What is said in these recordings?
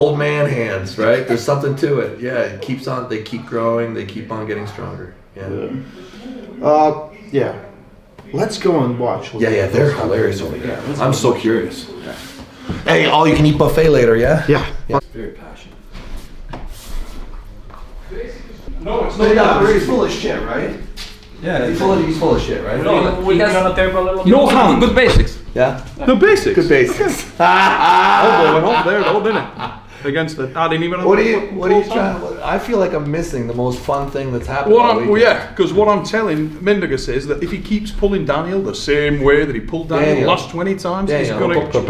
old man hands, right? There's something to it. Yeah, it keeps on. They keep growing. They keep on getting stronger. Yeah. Yeah. Let's go and watch. Yeah, they're hilarious over there. Yeah, I'm so curious. Yeah. Hey, all you can eat buffet later, yeah? Yeah. Very passionate. No, it's not. He's full of shit, right? Yeah, he's full of shit, right? We has on the table. No hand. Good basics. Yeah. The basics. Good basics. Elbow went off there though, didn't it? Against the. I didn't even. What are you trying? I feel like I'm missing the most fun thing that's happened. Because what I'm telling Mindaugas is that if he keeps pulling Daniel the same way that he pulled Daniel the last 20 times, he's going to.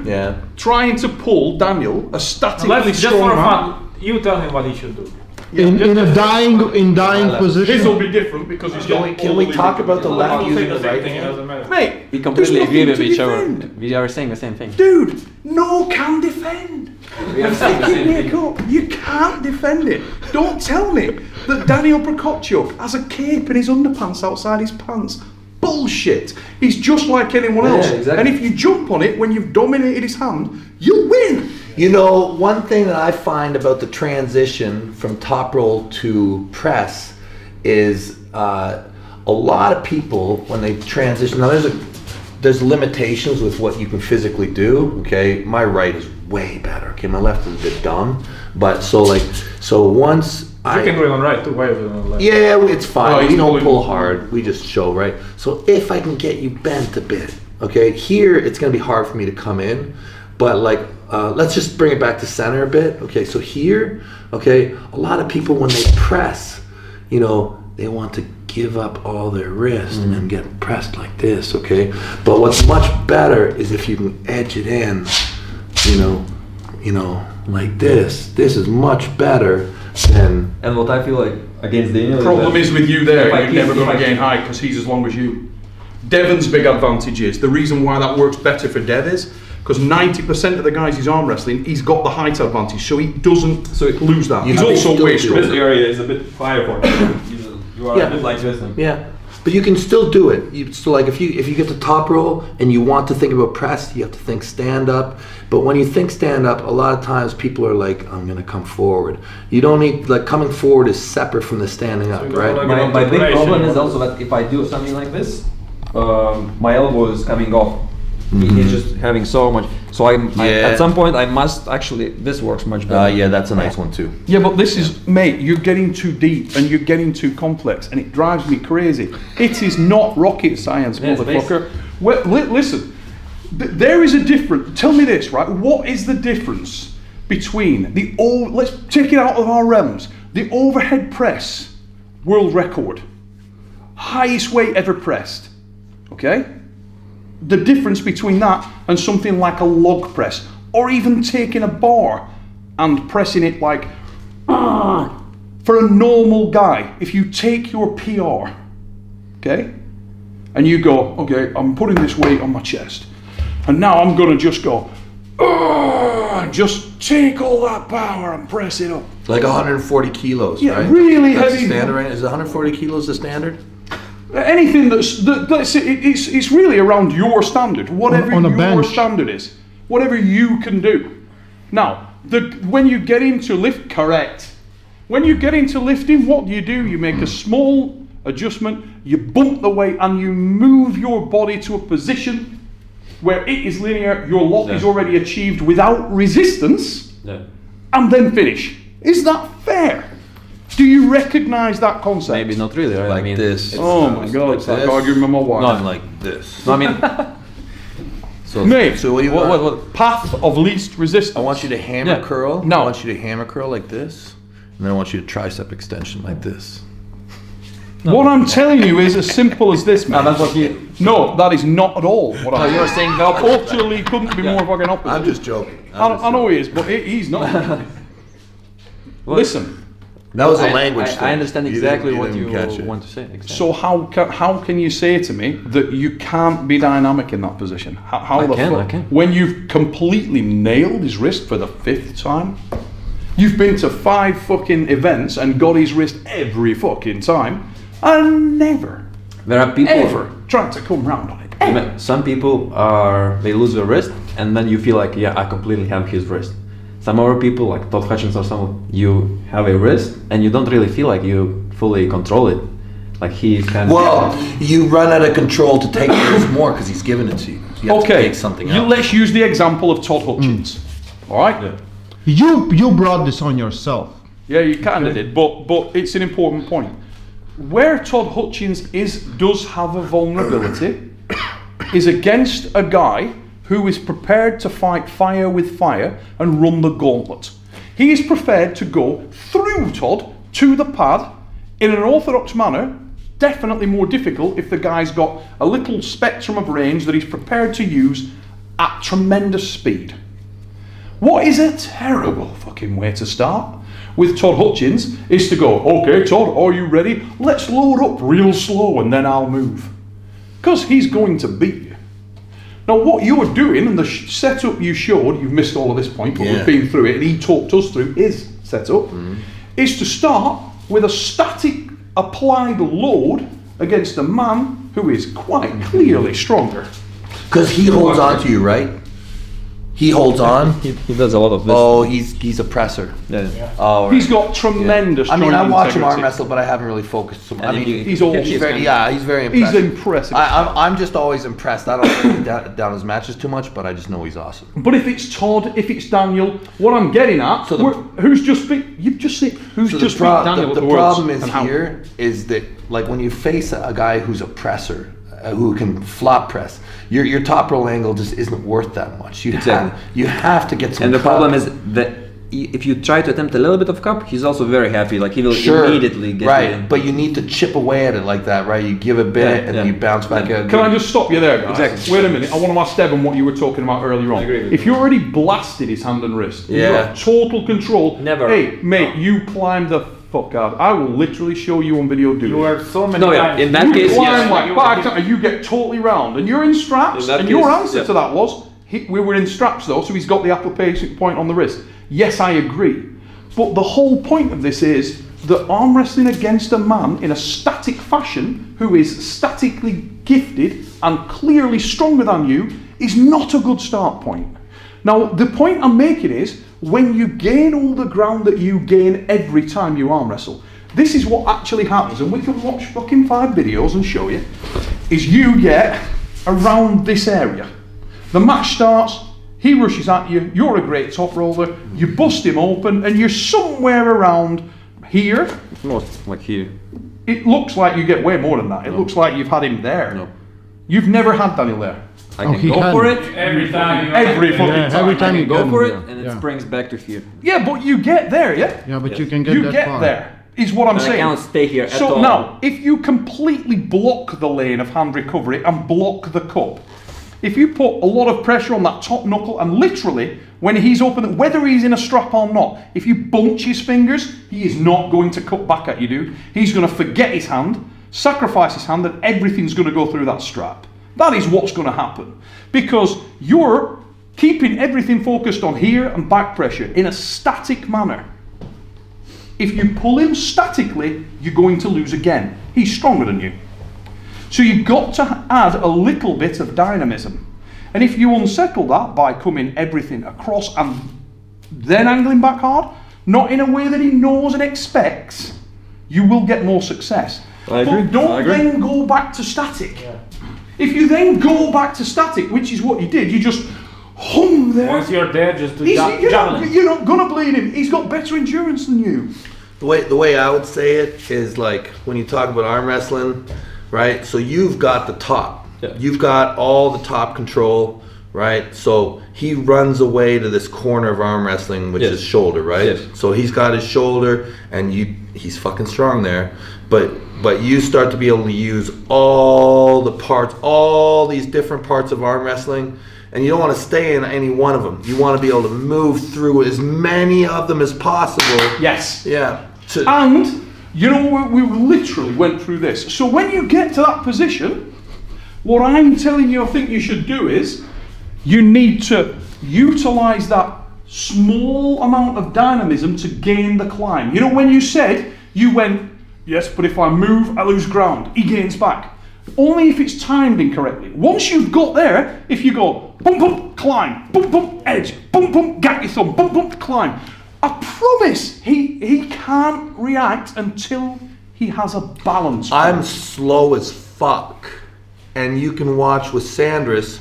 Yeah. Trying to pull Daniel a statically Just for strong man. fun, you tell him what he should do. In a dying position. His will be different because he's going. Can we talk about the left using the right hand? Mate, We completely there's agree nothing with to each other. defend. We are saying the same thing. Dude, no can defend. You can't defend it. Don't tell me that Daniel Prokopchuk has a cape in his underpants outside his pants. Bullshit. He's just like anyone else. Exactly. And if you jump on it when you've dominated his hand, you'll win. You know, one thing that I find about the transition from top roll to press is a lot of people when they transition. Now there's limitations with what you can physically do. Okay, my right is way better. Okay, my left is a bit dumb, but so once You can do it on right too. Why is it on left? yeah, it's fine. We don't pulling- pull hard. We just show, right? So if I can get you bent a bit, okay, here it's gonna be hard for me to come in, but like, let's just bring it back to center a bit. Okay, so here, okay, a lot of people when they press, you know, they want to give up all their wrist and get pressed like this, okay? But what's much better is if you can edge it in, you know, like this. This is much better than. And what I feel like against Daniel Problem is with you there, you're never going to gain gain height because he's as long as you. Devon's big advantage is, the reason why that works better for Dev is, because 90% of the guys he's arm wrestling, he's got the height advantage, so he doesn't lose that. He's also way This stronger. area is a bit higher for him. You are a bit like this. Yeah, but you can still do it. You still, like, if you get the top roll and you want to think about press, you have to think stand up. But when you think stand up, a lot of times people are like, I'm gonna come forward. You don't need, like, coming forward is separate from the standing up, right? My big problem is also that if I do something like this, my elbow is coming off. He's just having so much. So at some point I must actually. This works much better. Yeah, that's a nice one too. Yeah, but this is, mate, you're getting too deep and you're getting too complex and it drives me crazy. It is not rocket science, motherfucker. Well, listen, there is a difference. Tell me this, right? What is the difference between let's take it out of our realms, the overhead press world record, highest weight ever pressed, okay? The difference between that and something like a log press, or even taking a bar and pressing it like, for a normal guy, if you take your PR, okay, and you go, okay, I'm putting this weight on my chest, and now I'm gonna just go, just take all that power and press it up. Like 140 kilos, Yeah, right? really That's heavy. the standard, right? Is 140 kilos the standard? Anything it's really around your standard, whatever on a your bench. standard is, whatever you can do. Now, when you get into when you get into lifting, what do? You make a small adjustment, you bump the weight, and you move your body to a position where it is linear, your lock is already achieved without resistance, and then finish. Is that fair? Do you recognize that concept? Maybe not really, right? Like I mean, this. Oh my god, it's like this. arguing with my wife. No, Like this. No, I mean, So, Mate, so what do you want? what? Path of least resistance. I want you to hammer curl. No. I want you to hammer curl like this, and then I want you to tricep extension like this. What I'm telling you is as simple as this, man. that's what you. No, that is not at all what I'm You're saying the opposite. Totally couldn't be more fucking opposite. I'm just joking. I know he is, but he's not. Listen, That was a language thing. I understand You didn't- exactly you what didn't you catch it. want to say. Exactly. so how can you say to me that you can't be dynamic in that position? How I the can, fuck? I can. When you've completely nailed his wrist for the 5th time, you've been to 5 fucking events and got his wrist every fucking time, and never, There are people. ever tried to come round on it. Some people they lose their wrist, and then you feel like, yeah, I completely have his wrist. Some other people, like Todd Hutchins or someone, you have a wrist, and you don't really feel like you fully control it. Like he kind of. You run out of control to take yours more because he's giving it to you. You have to take something out. Let's use the example of Todd Hutchins. All right. You brought this on yourself. Yeah, you kind of did, but it's an important point. Where Todd Hutchins does have a vulnerability is against a guy who is prepared to fight fire with fire and run the gauntlet. He is prepared to go through Todd to the pad in an orthodox manner, definitely more difficult if the guy's got a little spectrum of range that he's prepared to use at tremendous speed. What is a terrible fucking way to start with Todd Hutchins is to go, okay Todd, are you ready? Let's load up real slow and then I'll move. Because he's going to beat you. Now what you're doing, and the setup you showed, you've missed all of this point, but we've been through it, and he talked us through his setup, is to start with a static applied load against a man who is quite clearly stronger. Because he holds on to you, right? He holds on. He does a lot of this. Oh, he's a presser. Yeah. Oh, right. He's got tremendous. I mean, joint I watch him arm integrity. wrestle, but I haven't really focused so much. I mean, He's all. he's very impressive. He's impressive. I'm just always impressed. I don't break down his matches too much, but I just know he's awesome. But if it's Todd, if it's Daniel, what I'm getting at, who's just beat? You've just said who's just beat Daniel. The problem is here is that like when you face a guy who's a presser, who can flop press, your top roll angle just isn't worth that much. You have to get some. And the cup. problem is that if you try to attempt a little bit of cup, he's also very happy. Like he will immediately get right. But you need to chip away at it like that, right? You give a bit and then you bounce back out. Can I just stop you there, guys? Exactly. Wait a minute. I want to ask Devon what you were talking about earlier on. I agree with If you already blasted his hand and wrist, you've got total control. Never. Hey, mate, you climbed the fuck out. I will literally show you on video. You are so many No, yeah, times. in that You case, climb yes. like back, and you get totally round, and you're in straps. In that And your case, answer yeah. to that was, we were in straps though, so he's got the application point on the wrist. Yes, I agree. But the whole point of this is that arm wrestling against a man in a static fashion, who is statically gifted and clearly stronger than you, is not a good start point. Now, the point I'm making is, when you gain all the ground that you gain every time you arm wrestle, this is what actually happens, and we can watch fucking 5 videos and show you, is you get around this area. The match starts, he rushes at you, you're a great top roller, you bust him open, and you're somewhere around here. Most like here. It looks like you get way more than that. It looks like you've had him there. No. You've never had Daniel there. I can he go can. for it. Every time. Every fucking time. Every time I you can go get for him it, there. and it springs back to here. Yeah, but you get there, yeah? Yeah, but you can get You that get far. there, is what I'm And I saying. cannot stay here at So all. now, if you completely block the lane of hand recovery and block the cup, if you put a lot of pressure on that top knuckle and literally, when he's open, whether he's in a strap or not, if you bunch his fingers, he is not going to cut back at you, dude. He's going to forget his hand, sacrifice his hand, and everything's going to go through that strap. That is what's going to happen. Because you're keeping everything focused on here and back pressure in a static manner. If you pull him statically, you're going to lose again. He's stronger than you. So you've got to add a little bit of dynamism. And if you unsettle that by coming everything across and then angling back hard, not in a way that he knows and expects, you will get more success. I agree. But don't I agree. then go back to static. Yeah. If you then go back to static, which is what you did, you just hung there. Once you're there, just do You're javelin. not gonna bleed him. He's got better endurance than you. The way I would say it is like when you talk about arm wrestling, right? So you've got the top. Yeah. You've got all the top control, right? So he runs away to this corner of arm wrestling, which is shoulder, right? Yes. So he's got his shoulder, and he's fucking strong there. But you start to be able to use all the parts, all these different parts of arm wrestling, and you don't want to stay in any one of them. You want to be able to move through as many of them as possible. Yes. Yeah. And, you know, we literally went through this. So when you get to that position, what I'm telling you I think you should do is, you need to utilize that small amount of dynamism to gain the climb. You know, when you said, you went, yes, but if I move, I lose ground. He gains back. Only if it's timed incorrectly. Once you've got there, if you go boom boom climb, boom boom edge, boom boom get your thumb, boom boom climb, I promise he can't react until he has a balance. I'm slow as fuck, and you can watch with Sandris,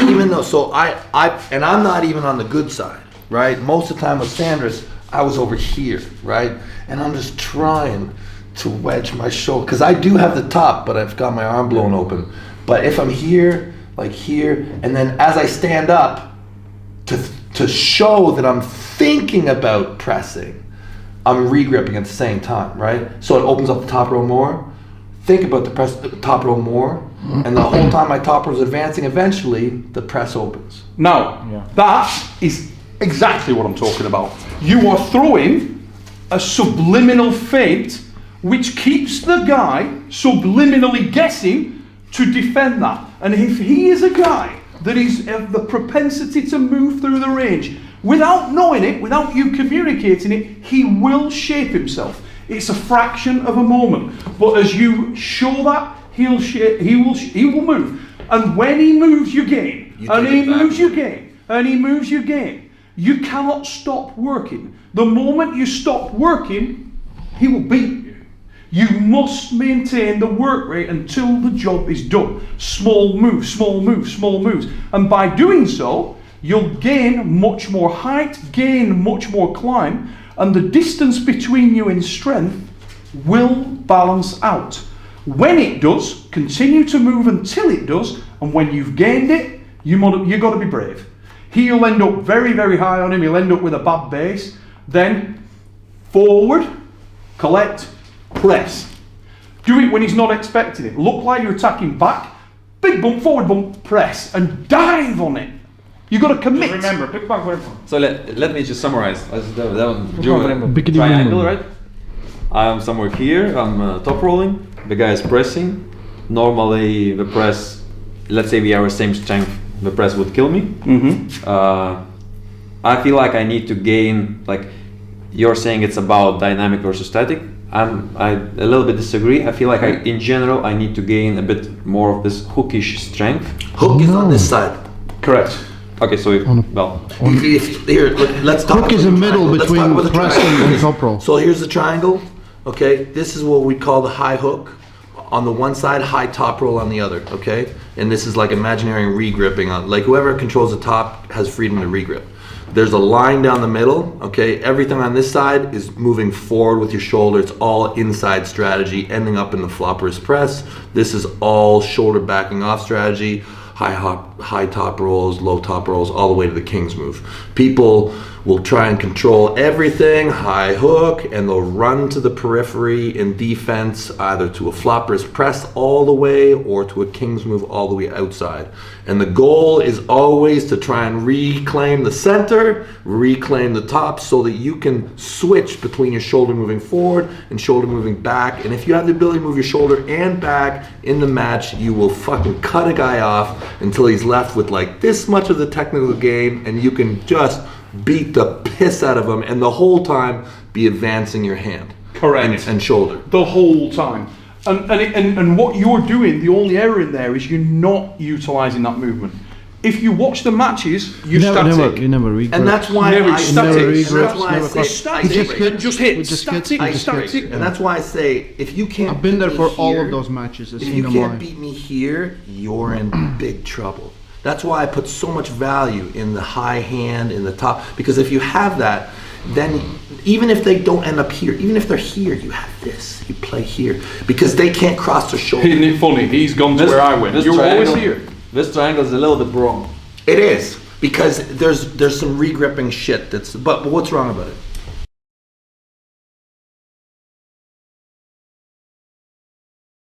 even though, so and I'm not even on the good side, right? Most of the time with Sandris, I was over here, right? And I'm just trying to wedge my shoulder, because I do have the top, but I've got my arm blown open. But if I'm here, like here, and then as I stand up, to show that I'm thinking about pressing, I'm re-gripping at the same time, right? So it opens up the top row more. Think about the top row more, and the whole time my top row is advancing, eventually the press opens. Now, that is exactly what I'm talking about. You are throwing a subliminal feint which keeps the guy subliminally guessing to defend that. And if he is a guy that is of the propensity to move through the range, without knowing it, without you communicating it, he will shape himself. It's a fraction of a moment. But as you show that, he will move. And when he moves, you gain. And he moves, you gain. And he moves, you gain. You cannot stop working. The moment you stop working, he will beat you. You must maintain the work rate until the job is done. Small moves, small moves, small moves. And by doing so, you'll gain much more height, gain much more climb, and the distance between you in strength will balance out. When it does, continue to move until it does, and when you've gained it, you've got to be brave. He'll end up very, very high on him, he'll end up with a bad base, then forward, collect, press. Do it when he's not expecting it. Look like you're attacking back, big bump, forward bump, press, and dive on it. You got to commit. Just remember, pick back where. So let me just summarize. Triangle, right? I'm somewhere here. I'm top rolling. The guy is pressing. Normally, the press. Let's say we have the same strength. The press would kill me. I feel like I need to gain. Like you're saying, it's about dynamic versus static. I a little bit disagree. I feel like in general I need to gain a bit more of this hookish strength. Hook is on this side. Correct. Okay, so here, let's talk. Hook is a middle between the press and top roll. So here's the triangle. Okay, this is what we call the high hook on the one side, high top roll on the other. Okay, and this is like imaginary re-gripping on, like whoever controls the top has freedom to re-grip. There's a line down the middle, okay? Everything on this side is moving forward with your shoulder. It's all inside strategy, ending up in the flop wrist press. This is all shoulder backing off strategy, high top rolls, low top rolls, all the way to the king's move. People will try and control everything, high hook, and they'll run to the periphery in defense, either to a flop wrist press all the way or to a king's move all the way outside. And the goal is always to try and reclaim the center, reclaim the top, so that you can switch between your shoulder moving forward and shoulder moving back. And if you have the ability to move your shoulder and back in the match, you will fucking cut a guy off until he's left with like this much of the technical game, and you can just beat the piss out of him, and the whole time be advancing your hand. Correct. And shoulder. The whole time. And what you're doing, the only error in there is you're not utilising that movement. If you watch the matches, you're static. You never regrip. And that's why Never I static. say, and that's why I say, if you can't I've been there beat for me all here, of those matches. I've if seen you them can't live. beat me here, you're in big trouble. That's why I put so much value in the high hand, in the top, because if you have that, then even if they don't end up here, even if they're here, you have this. You play here because they can't cross their shoulder. Isn't it funny? He's gone to where I went. You're always here. This triangle is a little bit wrong. It is, because there's some re-gripping shit but what's wrong about it?